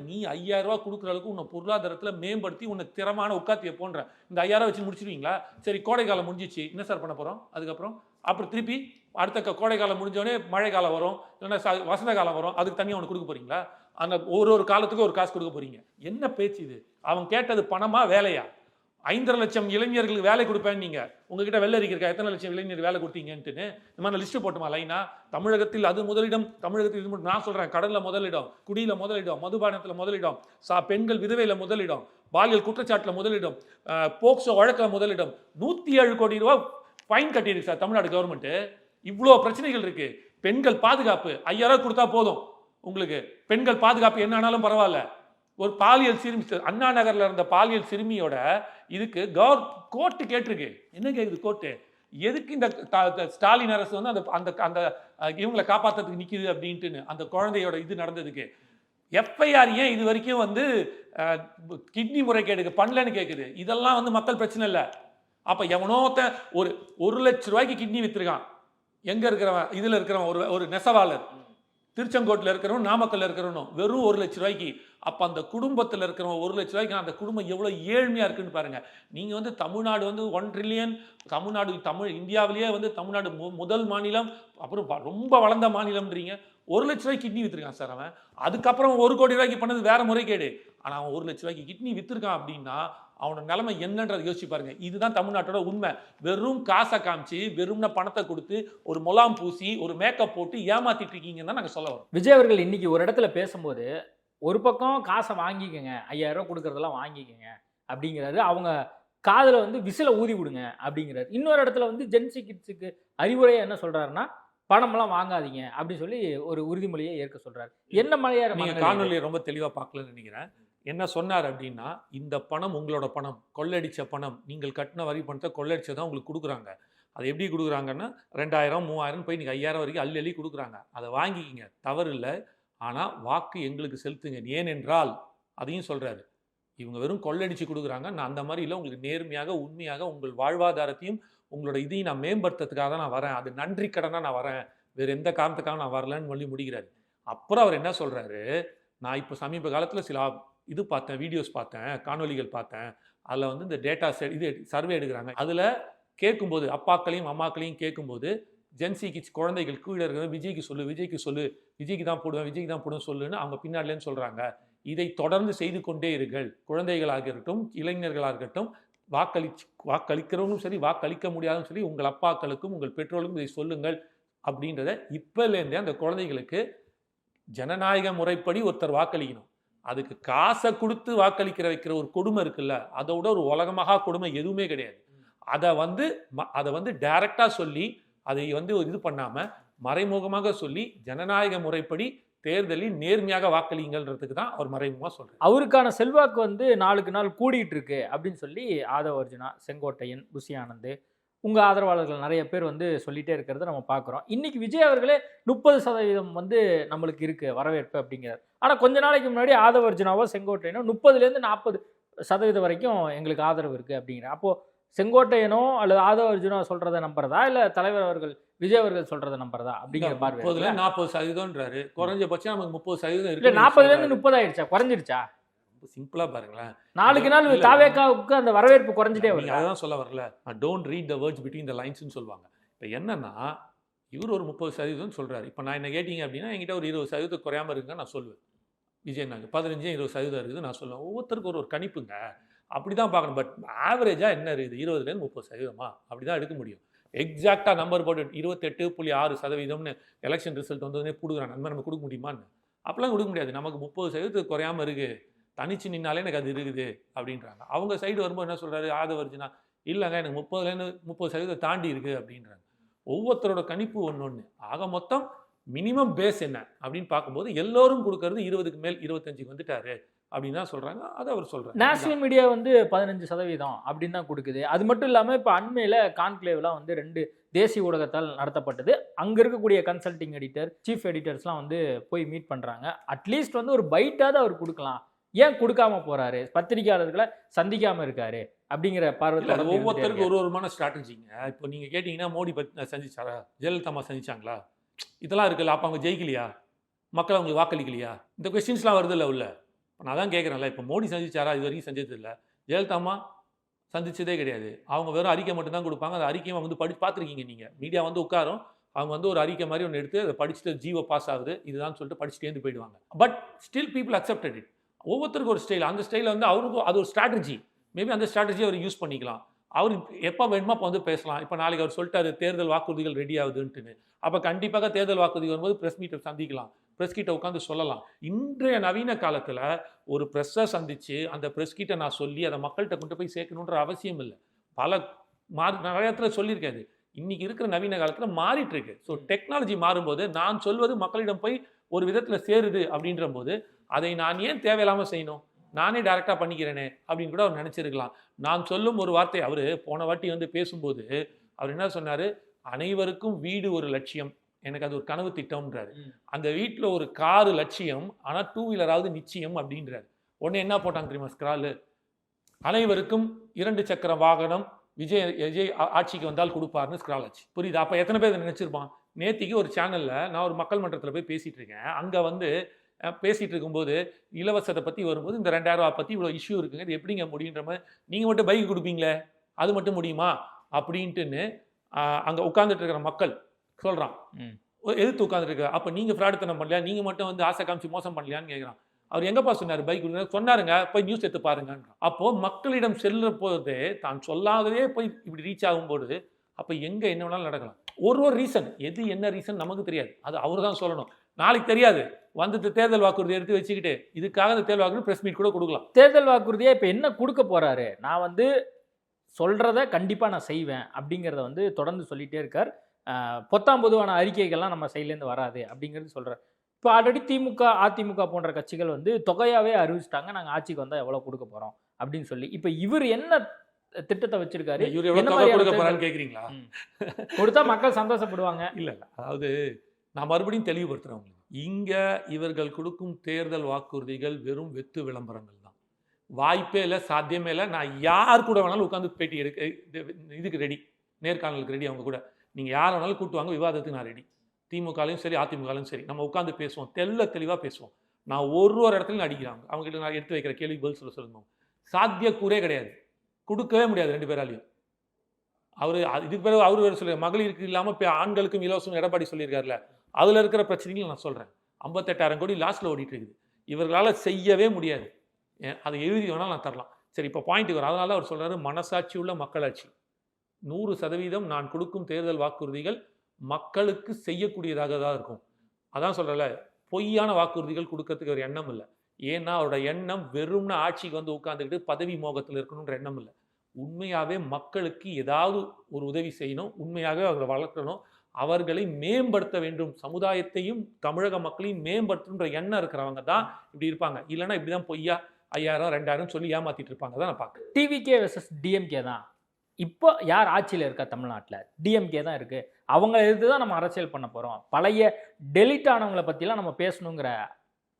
நீ 5,000 ரூபாய் கொடுக்குற அளவுக்கு உன்னை பொருளாதாரத்தில் மேம்படுத்தி உன்னை திறமான உட்காத்திய போன்ற இந்த 5,000 வச்சு முடிச்சிருவீங்களா? சரி, கோடை காலம் முடிஞ்சிச்சு, என்ன சார் பண்ண போறோம்? அதுக்கப்புறம் திருப்பி அடுத்த கோடை காலம் முடிஞ்சோடனே மழை காலம் வரும், இல்லைன்னா வசந்த காலம் வரும், அதுக்கு தனியாக ஒன்று கொடுக்க போறீங்களா? அந்த ஒரு காலத்துக்கு ஒரு காசு கொடுக்க போறீங்க. என்ன பேச்சு இது? அவன் கேட்டது பணமா வேலையா? 5.5 லட்சம் இளைஞர்களுக்கு வேலை கொடுப்பேன்னு நீங்க உங்ககிட்ட வெள்ளரிக்கா இருக்கா? எத்தனை லட்சம் இளைஞர் வேலை கொடுத்தீங்கன்ட்டுன்னு இந்த மாதிரி லிஸ்ட் போட்டுமா லைனா? தமிழகத்தில் அது முதலிடம். தமிழகத்தில் இது நான் சொல்றேன், கடல்ல முதலிடம், குடியில முதலிடம், மதுபானத்தில் முதலிடம், பெண்கள் விதவையில முதலிடம், பாலியல் குற்றச்சாட்டுல முதலிடம், போக்சோ வழக்கில் முதலிடம். 107 கோடி ரூபாய் ஃபைன் கட்டியிருக்கு சார் தமிழ்நாடு கவர்மெண்ட். இவ்வளோ பிரச்சனைகள் இருக்கு. பெண்கள் பாதுகாப்பு 5,000 கொடுத்தா போதும் உங்களுக்கு. பெண்கள் பாதுகாப்பு என்ன ஆனாலும் பரவாயில்ல. ஒரு பாலியல் சிறுமி அண்ணா நகர்ல இருந்த பாலியல் சிறுமியோட இதுக்கு கோர்ட்டு கேட்டிருக்கு. என்ன கேக்குது கோர்ட்டு? எதுக்கு இந்த ஸ்டாலின் அரசு வந்து அந்த அந்த இவங்களை காப்பாற்றுறதுக்கு நிற்குது அப்படின்ட்டு அந்த குழந்தையோட இது நடந்ததுக்கு எஃப்ஐஆர் ஏன் இது வரைக்கும் வந்து கிட்னி முறைகேடுக்கு பண்ணலன்னு கேட்குது. இதெல்லாம் வந்து மக்கள் பிரச்சனை இல்லை. அப்போ எவனோத்த ஒரு 1 லட்ச ரூபாய்க்கு கிட்னி விற்றுருக்கான். எங்கே இருக்கிறவன்? இதில் இருக்கிறவன் ஒரு நெசவாளர், திருச்செங்கோட்டில் இருக்கிறவன், நாமக்கல்ல இருக்கிறவனும் வெறும் 1 லட்ச ரூபாய்க்கு. அப்போ அந்த குடும்பத்தில் இருக்கிறவன் 1 லட்ச ரூபாய்க்கு அந்த குடும்பம் எவ்வளோ ஏழ்மையாக இருக்குன்னு பாருங்க. நீங்கள் வந்து தமிழ்நாடு வந்து 1 ட்ரில்லியன், இந்தியாவிலேயே வந்து தமிழ்நாடு முதல் மாநிலம், அப்புறம் ரொம்ப வளர்ந்த மாநிலம்ன்றீங்க. 1 லட்ச ரூபாய்க்கு கிட்னி விற்றுருக்கான் சார் அவன். அதுக்கப்புறம் 1 கோடி ரூபாய்க்கு பண்ணது வேற முறைகேடு. ஆனால் அவன் 1 லட்ச ரூபாய்க்கு கிட்னி விற்றுருக்கான் அப்படின்னா அவனோட நிலைமை என்னன்றதை யோசிச்சு பாருங்க. இதுதான் தமிழ்நாட்டோட உண்மை. வெறும் காசை காமிச்சு, வெறும்ன பணத்தை கொடுத்து, ஒரு முலாம் பூசி, ஒரு மேக்கப் போட்டு ஏமாத்திட்டு இருக்கீங்கன்னு தான் நாங்கள் சொல்ல வரோம். விஜய் அவர்கள் இன்னைக்கு ஒரு இடத்துல பேசும்போது ஒரு பக்கம் காசை வாங்கிக்கங்க, 5,000 ரூபாய் கொடுக்கறதெல்லாம் வாங்கிக்கங்க அப்படிங்கிறாரு. அவங்க காதில் வந்து விசில ஊதி விடுங்க அப்படிங்கிறாரு. இன்னொரு இடத்துல வந்து ஜென்சி கிட்ஸுக்கு அறிவுரையா என்ன சொல்றாருன்னா, பணமெல்லாம் வாங்காதீங்க அப்படின்னு சொல்லி ஒரு உறுதிமொழியை ஏற்க சொல்றாரு. என்ன மலையாரு? நீங்க காணொலியை ரொம்ப தெளிவாக பார்க்கலன்னு நினைக்கிறேன். என்ன சொன்னார் அப்படின்னா, இந்த பணம் உங்களோட பணம், கொள்ளடிச்ச பணம், நீங்கள் கட்டின வரி பணத்தை கொள்ளடிச்சதான் உங்களுக்கு கொடுக்குறாங்க. அதை எப்படி கொடுக்குறாங்கன்னா 2,000 3,000 போய் நீங்கள் 5,000 வரைக்கும் அள்ளி கொடுக்குறாங்க. அதை வாங்கிக்கிங்க, தவறு இல்லை. ஆனால் வாக்கு எங்களுக்கு செலுத்துங்க. ஏனென்றால் அதையும் சொல்கிறாரு, இவங்க வெறும் கொள்ளடிச்சு கொடுக்குறாங்க, நான் அந்த மாதிரி இல்லை, உங்களுக்கு நேர்மையாக உண்மையாக உங்கள் வாழ்வாதாரத்தையும் உங்களோட இதையும் நான் மேம்படுத்துறதுக்காக தான் நான் வரேன், அது நன்றி கடனாக நான் வரேன், வேறு எந்த காரணத்துக்காக நான் வரலன்னு சொல்லி முடிக்கிறாரு. அப்புறம் அவர் என்ன சொல்கிறாரு, நான் இப்போ சமீப காலத்தில் சில இது பார்த்தேன், வீடியோஸ் பார்த்தேன், காணொலிகள் பார்த்தேன். அதில் வந்து இந்த டேட்டா இது சர்வே எடுக்கிறாங்க. அதில் கேட்கும்போது அப்பாக்களையும் அம்மாக்களையும் கேட்கும்போது ஜென்சி கிட்ஸ் குழந்தைகள் கீழே இருக்கிற விஜய்க்கு சொல்லு, விஜய்க்கு தான் போடுவேன் சொல்லுன்னு அவங்க பின்னாடிலேன்னு சொல்கிறாங்க. இதை தொடர்ந்து செய்து கொண்டே இருங்கள். குழந்தைகளாக இருக்கட்டும், இளைஞர்களாக இருக்கட்டும், வாக்களிக்கிறவங்களும் சரி, வாக்களிக்க முடியாதும் சரி, உங்கள் அப்பாக்களுக்கும் உங்கள் பெற்றோருக்கும் இதை சொல்லுங்கள் அப்படின்றத இப்போலேருந்தே அந்த குழந்தைகளுக்கு ஜனநாயக முறைப்படி ஒருத்தர் வாக்களிக்கணும். அதுக்கு காசை கொடுத்து வாக்களிக்கிற வைக்கிற ஒரு கொடுமை இருக்குல்ல, அதோட ஒரு உலகமாக கொடுமை எதுவுமே கிடையாது. அதை வந்து டைரக்டா சொல்லி அதை வந்து இது பண்ணாம மறைமுகமாக சொல்லி ஜனநாயக முறைப்படி தேர்தலில் நேர்மையாக வாக்களிங்கள்ன்றதுக்கு தான் அவர் மறைமுகமாக சொல்றாரு. அவருக்கான செல்வாக்கு வந்து நாளுக்கு நாள் கூடிட்டு இருக்கு அப்படின்னு சொல்லி ஆதவ அர்ஜுனா, செங்கோட்டையன், புசி ஆனந்த், உங்கள் ஆதரவாளர்கள் நிறைய பேர் வந்து சொல்லிகிட்டே இருக்கிறத நம்ம பார்க்குறோம். இன்றைக்கி விஜய் அவர்களே 30% வந்து நம்மளுக்கு இருக்குது வரவேற்பு அப்படிங்கிறார். ஆனால் கொஞ்ச நாளைக்கு முன்னாடி ஆதவ அர்ஜுனாவோ செங்கோட்டையனோ 30% 40% வரைக்கும் எங்களுக்கு ஆதரவு இருக்குது அப்படிங்கிறார். அப்போது செங்கோட்டையனோ அல்லது ஆதவ அர்ஜுனோ சொல்றதை நம்புறதா இல்ல தலைவர் அவர்கள் விஜய் அவர்கள் சொல்றதை நம்புறதா அப்படிங்கிற பார்வை 30% குறைஞ்சபட்சம் நமக்கு 30% இல்ல இருக்கு. 40ல இருந்து 30 ஆயிடுச்சா, குறைஞ்சிருச்சா? சிம்பிளா பாருங்களேன், நாளுக்கு நாள் இல்ல, தாவேக்காவுக்கு அந்த வரவேற்பு குறைஞ்சிட்டே நீங்க வருது. அதான் சொல்ல வரல, don't read the words between the லைன்ஸ்னு சொல்லுவாங்க. இப்போ என்னன்னா இவர் ஒரு 30% சொல்றாரு. இப்போ நான் என்ன கேட்டீங்க அப்படின்னா என்கிட்ட ஒரு 20% குறையாம இருக்குங்க நான் சொல்லுவேன். விஜய் நாங்கள் 15-20% இருக்குது நான் சொல்லுவேன். ஒவ்வொருத்தருக்கும் ஒரு கணிப்புங்க, அப்படி தான் பார்க்கணும். பட் ஆவரேஜாக என்ன இருக்குது, 20லேருந்து 30% அப்படி தான் எடுக்க முடியும். எக்ஸாக்டாக நம்பர் போட்டு 28.6% எலெக்ஷன் ரிசல்ட் வந்ததுனே கொடுக்குறாங்க. அந்த மாதிரி நம்ம கொடுக்க முடியுமான்னு? அப்போலாம் கொடுக்க முடியாது. நமக்கு 30% குறையாமல் இருக்குது, தனிச்சு நின்னாலே எனக்கு அது இருக்குது அப்படின்றாங்க. அவங்க சைடு வரும்போது என்ன சொல்கிறாரு ஆதவ அர்ஜுனா, இல்லைங்க எனக்கு 30லேருந்து 30% தாண்டி இருக்குது அப்படின்றாங்க. ஒவ்வொருத்தரோட கணிப்பு ஒன்று. ஆக மொத்தம் மினிமம் பேஸ் என்ன அப்படின்னு பார்க்கும்போது எல்லோரும் கொடுக்கறது 20க்கு மேல் 25 வந்துட்டாரு அப்படின்னு தான் சொல்கிறாங்க. அதை அவர் சொல்கிறார். நேஷனல் மீடியா வந்து 15% அப்படின்னு தான் கொடுக்குது. அது மட்டும் இல்லாமல் இப்போ அண்மையில் கான்க்ளேவ்லாம் வந்து 2 தேசிய ஊடகத்தால் நடத்தப்பட்டது. அங்கே இருக்கக்கூடிய கன்சல்டிங் எடிட்டர், சீஃப் எடிட்டர்ஸ்லாம் வந்து போய் மீட் பண்ணுறாங்க. அட்லீஸ்ட் வந்து ஒரு பைட்டாவது அவர் கொடுக்கலாம், ஏன் கொடுக்காம போறாரு, பத்திரிகையாளர்களை சந்திக்காம இருக்காரு அப்படிங்கிற பார்வை. ஒவ்வொருத்தருக்கும் ஒரு ஒருமான ஸ்ட்ராட்டஜிங்க. இப்போ நீங்க கேட்டீங்கன்னா மோடி சந்திச்சாரா, ஜெயலலிதா சந்திச்சாங்களா, இதெல்லாம் இருக்குல்ல. அப்போ அவங்க ஜெயிக்கலையா, மக்கள் அவங்களுக்கு வாக்களிக்கலையா, இந்த கொஸ்டின்ஸ்லாம் வருது இல்லை உள்ள. நான் தான் கேட்குறேன்ல, இப்போ மோடி சந்திச்சாரா, இது வரைக்கும் செஞ்சது இல்லை. ஜெயலலிதா சந்திச்சதே கிடையாது. அவங்க வெறும் அறிக்கை மட்டும் தான் கொடுப்பாங்க. அந்த அறிக்கையை வந்து பார்த்துருக்கீங்க நீங்கள். மீடியா வந்து உட்காரும், அவங்க வந்து ஒரு அறிக்கை மாதிரி ஒன்று எடுத்து அதை படிச்சுட்டு ஜீவோ பாஸ் ஆகுது இதுதான் சொல்லிட்டு படிச்சுட்டே போயிடுவாங்க. But still people accepted it. ஒவ்வொருத்தருக்கும் ஒரு ஸ்டைல், அந்த ஸ்டைலில் வந்து அவருக்கும் அது ஒரு ஸ்ட்ராட்டஜி. மேபி அந்த ஸ்ட்ராட்டஜியை அவர் யூஸ் பண்ணிக்கலாம். அவர் எப்போ வேணுமோ அப்போ வந்து பேசலாம். இப்போ நாளைக்கு அவர் சொல்லிட்டாரு தேர்தல் வாக்குறுதிகள் ரெடி ஆகுதுன்ட்டுன்னு, அப்போ கண்டிப்பாக தேர்தல் வாக்குறுதி வரும்போது ப்ரெஸ் மீட்டை சந்திக்கலாம், ப்ரெஸ் கிட்ட உட்காந்து சொல்லலாம். இன்றைய நவீன காலத்தில் ஒரு ப்ரெஸ்ஸை சந்தித்து அந்த ப்ரெஸ் கிட்ட நான் சொல்லி அதை மக்கள்கிட்ட கொண்டு போய் சேர்க்கணுன்ற அவசியம் இல்லை. நிறைய இடத்துல சொல்லியிருக்காது. இன்னைக்கு இருக்கிற நவீன காலத்தில் மாறிட்டு இருக்கு. ஸோ டெக்னாலஜி மாறும்போது நான் சொல்வது மக்களிடம் போய் ஒரு விதத்தில் சேருது அப்படின்ற போது அதை நான் ஏன் தேவையில்லாமல் செய்யணும், நானே டைரெக்டாக பண்ணிக்கிறேனே அப்படின்னு கூட அவர் நினச்சிருக்கலாம். நான் சொல்லும் ஒரு வார்த்தை, அவர் போன வாட்டி வந்து பேசும்போது அவர் என்ன சொன்னார், அனைவருக்கும் வீடு ஒரு லட்சியம், எனக்கு அது ஒரு கனவு திட்டம்ன்றாரு. அந்த வீட்டில் ஒரு காரு லட்சியம், ஆனால் 2 வீலராவது நிச்சயம் அப்படின்றாரு. உடனே என்ன போட்டாங்க தெரியுமா ஸ்கிராலு, அனைவருக்கும் 2 சக்கர வாகனம் விஜய் ஆட்சிக்கு வந்தால் கொடுப்பாருன்னு ஸ்கிரால் ஆச்சு. புரியுது? அப்போ எத்தனை பேர் நினச்சிருப்பான். நேத்திக்கு ஒரு சேனலில் நான் ஒரு மக்கள் மன்றத்தில் போய் பேசிகிட்டு இருக்கேன். அங்கே வந்து பேசிகிட்டு இருக்கும்போது இலவசத்தை பற்றி வரும்போது இந்த 2000 ரூபா பற்றி இவ்வளோ இஷ்யூ இருக்குங்க, இது எப்படிங்க முடியுன்ற மாதிரி, நீங்கள் மட்டும் பைக் கொடுப்பீங்களே அது மட்டும் முடியுமா அப்படின்ட்டுன்னு அங்கே உட்காந்துட்டு இருக்கிற மக்கள் சொல்கிறான், எதிர்த்து உட்காந்துட்டு. அப்போ நீங்கள் ஃப்ராடுத்தனம் பண்ணலையா, நீங்கள் மட்டும் வந்து ஆசை காமிச்சு மோசம் பண்ணலையான்னு கேட்குறான். அவர் எங்கப்பா சொன்னார் பைக் கொடுங்க, சொன்னாருங்க, போய் நியூஸ் எடுத்து பாருங்கன்றான். அப்போது மக்களிடம் செல்லுற போது தான் சொல்லாததே போய் இப்படி ரீச் ஆகும்போது அப்போ எங்கே என்ன வேணாலும் நடக்கலாம். ஒரு ரீசன், எது என்ன ரீசன் நமக்கு தெரியாது, அது அவர் தான் சொல்லணும். நாளைக்கு தெரியாது, வந்துட்டு தேர்தல் வாக்குறுதி எடுத்து வச்சுக்கிட்டு இதுக்காக இந்த தேர்தல் வாக்குறுதி ப்ரெஸ் மீட் கூட கொடுக்கலாம். தேர்தல் வாக்குறுதியை இப்போ என்ன கொடுக்க போறாரு, நான் வந்து சொல்றத கண்டிப்பாக நான் செய்வேன் அப்படிங்கிறத வந்து தொடர்ந்து சொல்லிகிட்டே இருக்கார். பொத்தாம் பொதுவான அறிக்கைகள்லாம் நம்ம சைட்லேருந்து வராது அப்படிங்கிறது சொல்கிறார். இப்போ ஆல்ரெடி திமுக, அதிமுக போன்ற கட்சிகள் வந்து தொகையாகவே அறிவிச்சிட்டாங்க, நாங்கள் ஆட்சிக்கு வந்தால் எவ்வளோ கொடுக்க போகிறோம் அப்படின்னு சொல்லி. இப்போ இவர் என்ன திட்டத்தை வச்சிருக்காரு, கேட்குறீங்களா? கொடுத்தா மக்கள் சந்தோஷப்படுவாங்க. இல்லை, அதாவது நான் மறுபடியும் தெளிவுபடுத்துகிறேன். இங்கே இவர்கள் கொடுக்கும் தேர்தல் வாக்குறுதிகள் வெறும் வெத்து விளம்பரங்கள் தான். வாய்ப்பே இல்லை, சாத்தியமே இல்லை. நான் யார் கூட வேணாலும் உட்காந்து பேட்டி எடுக்க இதுக்கு ரெடி, நேர்காணலுக்கு ரெடி. அவங்க கூட நீங்கள் யார் வேணாலும் கூட்டுவாங்க, விவாதத்துக்கு நான் ரெடி. திமுகலையும் சரி அதிமுகலையும் சரி நம்ம உட்காந்து பேசுவோம், தெளிவாக பேசுவோம். நான் ஒரு இடத்துலையும் அடிக்கிறாங்க, அவங்ககிட்ட நான் எடுத்து வைக்கிற கேள்வி பதில் சொல்லணும். சாத்தியக்கூறே கிடையாது, கொடுக்கவே முடியாது 2 பேராலையும். அவர் இதுக்கு பிறகு அவர் வேறு சொல்ல, மகளிருக்கு இல்லாமல் ஆண்களுக்கும் இலவசம் எடப்பாடி சொல்லியிருக்காருல, அதில் இருக்கிற பிரச்சனைகள் நான் சொல்கிறேன். 58,000 கோடி லாஸ்ட்டில் ஓடிட்டு இருக்குது, இவர்களால் செய்யவே முடியாது. அதை எழுதி வேணாலும் நான் தரலாம். சரி, இப்போ பாயிண்ட்டுக்கு வரும். அதனால அவர் சொல்கிறாரு, மனசாட்சி உள்ள மக்களாட்சி, 100% நான் கொடுக்கும் தேர்தல் வாக்குறுதிகள் மக்களுக்கு செய்யக்கூடியதாக தான் இருக்கும். அதான் சொல்கிறல, பொய்யான வாக்குறுதிகள் கொடுக்கறதுக்கு ஒரு எண்ணம் இல்லை. ஏன்னா அவரோட எண்ணம் வெறும்னா ஆட்சிக்கு வந்து உட்காந்துக்கிட்டு பதவி மோகத்தில் இருக்கணுன்ற எண்ணம் இல்லை. உண்மையாகவே மக்களுக்கு ஏதாவது ஒரு உதவி செய்யணும், உண்மையாகவே அவர்களை வளர்க்கணும், அவர்களை மேம்படுத்த வேண்டும், சமுதாயத்தையும் தமிழக மக்களையும் மேம்படுத்துன்ற எண்ணம் இருக்கிறவங்க தான் இப்படி இருப்பாங்க. இல்லைன்னா இப்படி தான் பொய்யா 5000 2000 சொல்லி ஏமாற்றிட்டு இருப்பாங்க. தான் நான் பார்க்குறேன். டிவிகே வெர்சஸ் டிஎம்கே தான். இப்போ யார் ஆட்சியில் இருக்கா தமிழ்நாட்டில்? டிஎம்கே தான் இருக்குது. அவங்க எதிர்த்து தான் நம்ம அரசியல் பண்ண போகிறோம். பழைய டெலிட் ஆனவங்களை பற்றிலாம் நம்ம பேசணுங்கிற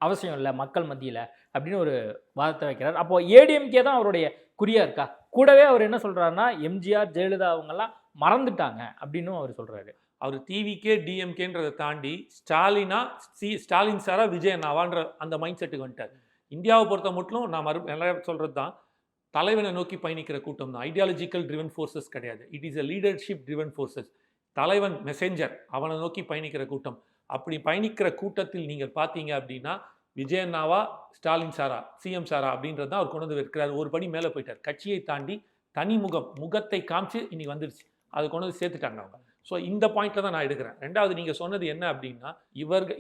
அவசியம் இல்லை மக்கள் மத்தியில் அப்படின்னு ஒரு வாதத்தை வைக்கிறார். அப்போது ஏடிஎம்கே தான் அவருடைய குறியாக இருக்கா? கூடவே அவர் என்ன சொல்றாருன்னா எம்ஜிஆர் ஜெயலலிதா அவங்கெல்லாம் மறந்துட்டாங்க அப்படின்னும் அவர் சொல்றாரு. அவர் டிவிக்கே டிஎம்கேன்றதை தாண்டி ஸ்டாலினா ஸ்டாலின் சாரா விஜய் அண்ணாவான்ற அந்த மைண்ட் செட்டுக்கு வந்துட்டார். இந்தியாவை பொறுத்த மட்டும் நான் நல்லா சொல்கிறது தான், தலைவனை நோக்கி பயணிக்கிற கூட்டம் தான். ஐடியாலஜிக்கல் ட்ரிவன் ஃபோர்ஸஸ் கிடையாது. It is a leadership driven forces. தலைவன் மெசேஞ்சர், அவனை நோக்கி பயணிக்கிற கூட்டம். அப்படி பயணிக்கிற கூட்டத்தில் நீங்கள் பார்த்தீங்க அப்படின்னா விஜய் அண்ணாவா ஸ்டாலின் சாரா சிஎம் சாரா அப்படின்றது தான் அவர் கொண்டு வந்து வைக்கிறார். ஒரு படி மேலே போயிட்டார். கட்சியை தாண்டி தனி முகத்தை காமிச்சு இன்னைக்கு வந்துருச்சு. அதை கொண்டு வந்து சேர்த்துட்டாங்க அவங்க. ஸோ இந்த பாயிண்ட்டில் தான் நான் எடுக்கிறேன். ரெண்டாவது நீங்கள் சொன்னது என்ன அப்படின்னா,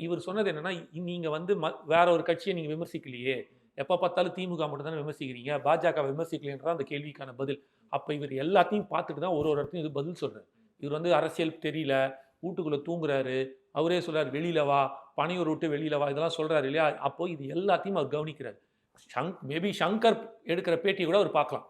இவர் சொன்னது என்னென்னா, நீங்கள் வந்து வேற ஒரு கட்சியை நீங்கள் விமர்சிக்கலையே, எப்போ பார்த்தாலும் திமுக மட்டும் தானே விமர்சிக்கிறீங்க, பாஜக விமர்சிக்கலைன்றதான் அந்த கேள்விக்கான பதில். அப்போ இவர் எல்லாத்தையும் பார்த்துட்டு தான் ஒரு இடத்தையும் இது பதில் சொல்கிறார். இவர் வந்து அரசியல் தெரியல, வீட்டுக்குள்ளே தூங்குறாரு, அவரே சொல்கிறார் வெளியில் வா, பனையூர் விட்டு வெளியில் வா, இதெல்லாம் சொல்கிறாரு இல்லையா. அப்போ இது எல்லாத்தையும் அவர் கவனிக்கிறார். மேபி சங்கர் எடுக்கிற பேட்டியை கூட அவர் பார்க்கலாம்,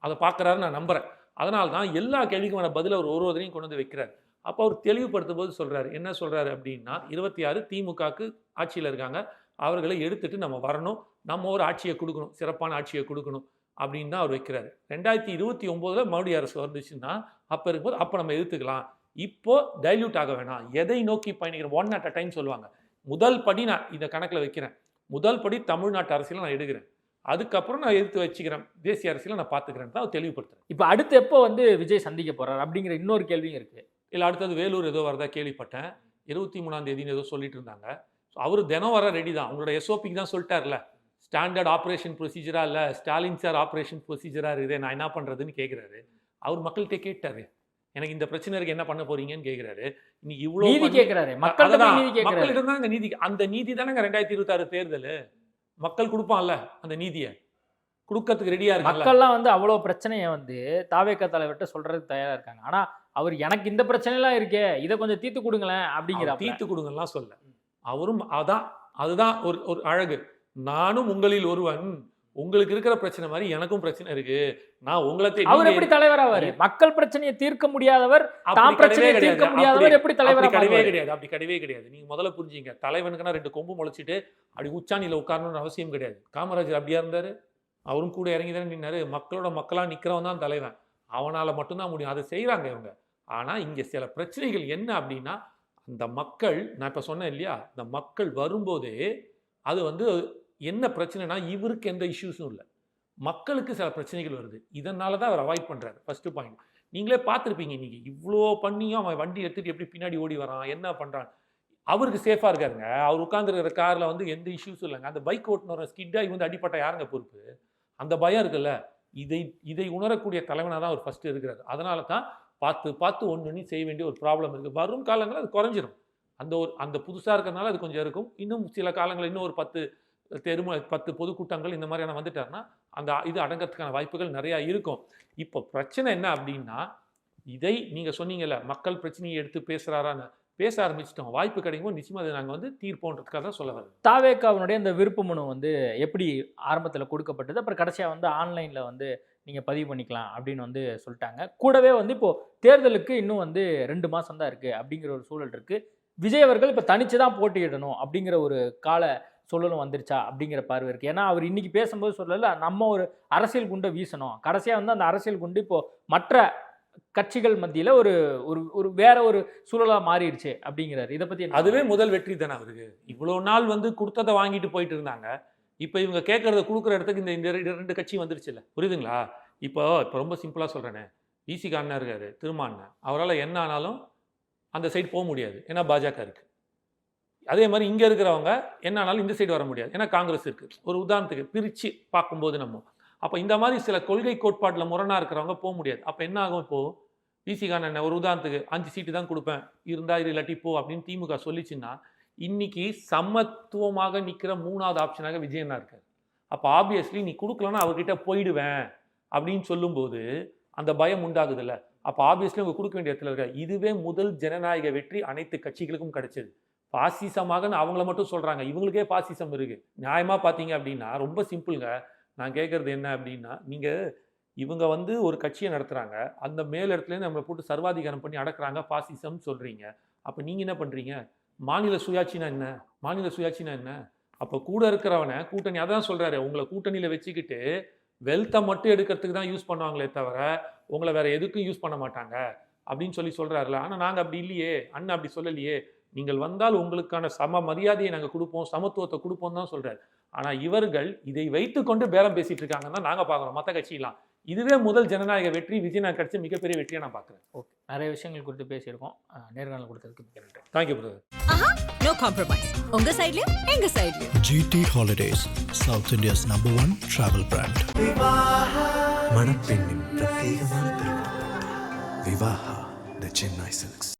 அதை பார்க்குறாரு நான் நம்புகிறேன். அதனால தான் எல்லா கேள்விக்குமான பதில் அவர் ஒருவரையும் கொண்டு வந்து வைக்கிறார். அப்போ அவர் தெளிவுபடுத்தும் போது சொல்கிறாரு, என்ன சொல்கிறாரு அப்படின்னா, 26 திமுகவுக்கு ஆட்சியில் இருக்காங்க, அவர்களை எடுத்துட்டு நம்ம வரணும், நம்ம ஒரு ஆட்சியை கொடுக்கணும், சிறப்பான ஆட்சியை கொடுக்கணும் அப்படின்னு தான் அவர் வைக்கிறாரு. 2029 மறுபடியும் அரசு வந்துச்சுன்னா அப்போ இருக்கும்போது அப்போ நம்ம எதிர்த்துக்கலாம். இப்போ டைல்யூட் ஆக வேணாம், எதை நோக்கி பயணிக்கிறோம், ஒன் அட் அ டைம் சொல்லுவாங்க. முதல் படி நான் இதை கணக்கில் வைக்கிறேன், முதல் படி தமிழ்நாட்டு அரசியலை நான் எடுக்கிறேன், அதுக்கப்புறம் நான் எடுத்து வச்சுக்கிறேன், தேசிய அரசியலை நான் பார்த்துக்கிறேன் தான் தெளிவுபடுத்துறேன். இப்போ அடுத்து எப்போ வந்து விஜய் சந்திக்க போறாரு அப்படிங்கிற இன்னொரு கேள்வியும் இருக்கு. இல்லை, அடுத்தது வேலூர் ஏதோ வரதா கேள்விப்பட்டேன், 23ஆம் தேதின்னு ஏதோ சொல்லிட்டு இருந்தாங்க. ஸோ அவர் தினம் வர ரெடி தான், அவங்களோட எஸ்ஓபிக்கு தான் சொல்லிட்டார்ல, ஸ்டாண்டர்ட் ஆப்ரேஷன் ப்ரொசீஜராக இல்லை ஸ்டாலின் சார் ஆப்ரேஷன் ப்ரொசீஜராக இருக்குது, நான் என்ன பண்ணுறதுன்னு கேட்குறாரு. அவர் மக்கள்கிட்ட கேட்டார், எனக்கு இந்த பிரச்சனை இருக்கு என்ன பண்ண போறீங்கன்னு கேட்குறாரு. இன்னைக்கு இவ்வளோ நீதி கேட்குறாரு, மக்கள் இருந்தாங்க. நீதி, அந்த நீதி தானேங்க 2026 தேர்தல் மக்கள் கொடுப்பான்ல, அந்த நீதியை கொடுக்கறதுக்கு ரெடியா இருக்கு. மக்கள்லாம் வந்து அவ்வளோ பிரச்சனையை வந்து தாவேக தலைவர்கிட்ட சொல்றதுக்கு தயாரா இருக்காங்க. ஆனா அவர் எனக்கு இந்த பிரச்சனைலாம் இருக்கே, இதை கொஞ்சம் தீர்த்து கொடுங்களேன் அப்படிங்கிற. தீர்த்து கொடுங்கலாம் சொல்ல, அவரும் அதுதான் ஒரு அழகு. நானும் உங்களில் ஒருவன், உங்களுக்கு இருக்கிற பிரச்சனை மாதிரி எனக்கும் பிரச்சனை இருக்கு, நான் உங்களை அவர் எப்படி தலைவராவாரு? மக்கள் பிரச்சனையை தீர்க்க முடியாதவர், தாம் பிரச்சனையை தீர்க்க முடியாதவர் எப்படி தலைவர்? கிடையவே கிடையாது, அப்படி கிடையவே கிடையாது. நீங்க முதல்ல புரிஞ்சுங்க, தலைவனுக்குன்னா 2 கொம்பு முளைச்சிட்டு அப்படி உச்சாணியில உட்காரணும்னு அவசியம் கிடையாது. காமராஜர் அப்படியா இருந்தாரு, அவரும் கூட இறங்கி தானே நின்னாரு. மக்களோட மக்களா நிக்கிறவன் தான் தலைவன், அவனால மட்டும்தான் முடியும். அதை செய்யறாங்க இவங்க. ஆனா இங்க சில பிரச்சனைகள் என்ன அப்படின்னா, அந்த மக்கள், நான் இப்ப சொன்னேன் இல்லையா, இந்த மக்கள் வரும்போதே அது வந்து என்ன பிரச்சனைனா, இவருக்கு எந்த இஷ்யூஸும் இல்லை, மக்களுக்கு சில பிரச்சனைகள் வருது. இதனால தான் அவர் அவாய்ட் பண்ணுறாரு. First point. நீங்களே பார்த்துருப்பீங்க, இன்னைக்கு இவ்வளோ பண்ணியும் அவன் வண்டி எடுத்துகிட்டு எப்படி பின்னாடி ஓடி வரான், என்ன பண்ணுறான். அவருக்கு சேஃபாக இருக்காருங்க, அவர் உட்காந்துருக்கிற காரில் வந்து எந்த இஷ்யூஸும் இல்லைங்க. அந்த பைக் ஓட்டுனவரை ஸ்கிட்டாக வந்து அடிப்பட்ட யாருங்க பொறுப்பு? அந்த பயம் இருக்குல்ல, இதை உணரக்கூடிய தலைவனாக தான் அவர் ஃபஸ்ட்டு இருக்கிறார். அதனால தான் பார்த்து ஒன்று செய்ய வேண்டிய ஒரு ப்ராப்ளம் இருக்குது. வரும் காலங்களில் அது குறைஞ்சிரும். அந்த புதுசாக இருக்கிறதுனால அது கொஞ்சம் இருக்கும். இன்னும் சில காலங்களில் இன்னும் ஒரு 10 பொதுக்கூட்டங்கள் இந்த மாதிரியான வந்துட்டாருன்னா அந்த இது அடங்கிறதுக்கான வாய்ப்புகள் நிறையா இருக்கும். இப்போ பிரச்சனை என்ன அப்படின்னா, இதை நீங்கள் சொன்னீங்கல்ல, மக்கள் பிரச்சனையை எடுத்து பேசுகிறாரான்னு பேச ஆரம்பிச்சிட்டோம். வாய்ப்பு கிடைக்கும்போது நிச்சயமாக அதை நாங்கள் வந்து தீர்ப்போன்றதுக்காக தான் சொல்ல வரோம். தாவேகாவினுடைய இந்த விருப்ப மனு வந்து எப்படி ஆரம்பத்தில் கொடுக்கப்பட்டது, அப்புறம் கடைசியாக வந்து ஆன்லைனில் வந்து நீங்கள் பதிவு பண்ணிக்கலாம் அப்படின்னு வந்து சொல்லிட்டாங்க. கூடவே வந்து இப்போது தேர்தலுக்கு இன்னும் வந்து 2 மாதம் தான் இருக்குது அப்படிங்கிற ஒரு சூழல் இருக்குது. விஜய் அவர்கள் இப்போ தனித்து தான் போட்டியிடணும் அப்படிங்கிற ஒரு கால சொல்லணும் வந்துருச்சா அப்படிங்கிற பார்வை இருக்குது. ஏன்னா அவர் இன்னைக்கு பேசும்போது சொல்லல, நம்ம ஒரு அரசியல் குண்டை வீசணும், கடைசியாக வந்து அந்த அரசியல் குண்டு இப்போது மற்ற கட்சிகள் மத்தியில் ஒரு ஒரு வேற ஒரு சூழலாக மாறிடுச்சு அப்படிங்கிறாரு. இதை பற்றி அதுவே முதல் வெற்றி தானே அவருக்கு. இவ்வளோ நாள் வந்து கொடுத்ததை வாங்கிட்டு போயிட்டு இருந்தாங்க, இப்போ இவங்க கேட்கறத கொடுக்குற இடத்துக்கு இந்த 2 கட்சி வந்துருச்சு இல்லை, புரியுதுங்களா? இப்போ ரொம்ப சிம்பிளாக சொல்கிறேனே, விசிக அண்ணா இருக்காரு, திருமாண்ணா, அவரால் என்ன ஆனாலும் அந்த சைடு போக முடியாது, ஏன்னா பாஜக இருக்குது. அதே மாதிரி இங்கே இருக்கிறவங்க என்ன ஆனாலும் இந்த சைடு வர முடியாது, ஏன்னா காங்கிரஸ் இருக்குது. ஒரு உதாரணத்துக்கு பிரித்து பார்க்கும்போது நம்ம அப்போ இந்த மாதிரி சில கொள்கை கோட்பாட்டில் முரணாக இருக்கிறவங்க போக முடியாது. அப்போ என்ன ஆகும், இப்போது விசிக அண்ணா ஒரு உதாரணத்துக்கு 5 சீட்டு தான் கொடுப்பேன், இருந்தால் இல்லாட்டி போ அப்படின்னு திமுக சொல்லிச்சுன்னா, இன்னைக்கு சமத்துவமாக நிற்கிற 3வது ஆப்ஷனாக விஜயண்ணா இருக்கார். அப்போ ஆப்வியஸ்லி நீ கொடுக்கலன்னா அவர்கிட்ட போயிடுவேன் அப்படின்னு சொல்லும்போது அந்த பயம் உண்டாகுதுல்ல. அப்போ ஆப்வியஸ்லி அவங்க கொடுக்க வேண்டிய இடத்துல இருக்க. இதுவே முதல் ஜனநாயக வெற்றி அனைத்து கட்சிகளுக்கும் கிடைச்சது. பாசிசமாகன்னு அவங்கள மட்டும் சொல்கிறாங்க, இவங்களுக்கே பாசிசம் இருக்குது. நியாயமாக பார்த்தீங்க அப்படின்னா ரொம்ப சிம்பிளுங்க. நான் கேட்குறது என்ன அப்படின்னா, நீங்கள் இவங்க வந்து ஒரு கட்சியை நடத்துகிறாங்க, அந்த மேல் இடத்துலேருந்து நம்மளை போட்டு சர்வாதிகாரம் பண்ணி அடக்குறாங்க, பாசிசம் சொல்கிறீங்க. அப்போ நீங்கள் என்ன பண்ணுறீங்க? மாநில சுயாட்சினா என்ன? மாநில சுயாட்சினா என்ன? அப்போ கூட இருக்கிறவனை கூட்டணி, அதான் சொல்கிறாரு, உங்களை கூட்டணியில் வச்சுக்கிட்டு வெல்த்தை மட்டும் எடுக்கிறதுக்கு தான் யூஸ் பண்ணுவாங்களே தவிர உங்களை வேற எதுக்கும் யூஸ் பண்ண மாட்டாங்க அப்படின்னு சொல்கிறாருல. ஆனால் நாங்கள் அப்படி இல்லையே, அண்ணன் அப்படி சொல்லலையே, நீங்கள் வந்தால் உங்களுக்கான சம மரியாதையை நாங்கள் கொடுப்போம், சமத்துவத்தை கொடுப்போம் தான் சொல்கிறார். ஆனால் இவர்கள் இதை வைத்துக்கொண்டு பேரம் பேசிட்டு இருக்காங்கன்னு தான் நாங்கள் பார்க்குறோம். மற்ற கட்சியெல்லாம் இதுவே முதல் ஜனநாயக வெற்றி விஜயநாயக் கிடைச்ச மிகப்பெரிய வெற்றியை நான் பார்க்குறேன். ஓகே, நிறைய விஷயங்கள் குறித்து பேசியிருக்கோம். நேர்காணல் கொடுத்ததுக்கு மிக நன்றி. Thank you brother. ஆஹா, நோ காம்ப்ரமைஸ். உங்க சைடுலயும் எங்க சைடுலயும். GT Holidays, South India's #1 travel brand. மணப்பெண்ணின் பிரத்யேகமான திருமணம் விவாஹா த சென்னை சில்க்ஸ்.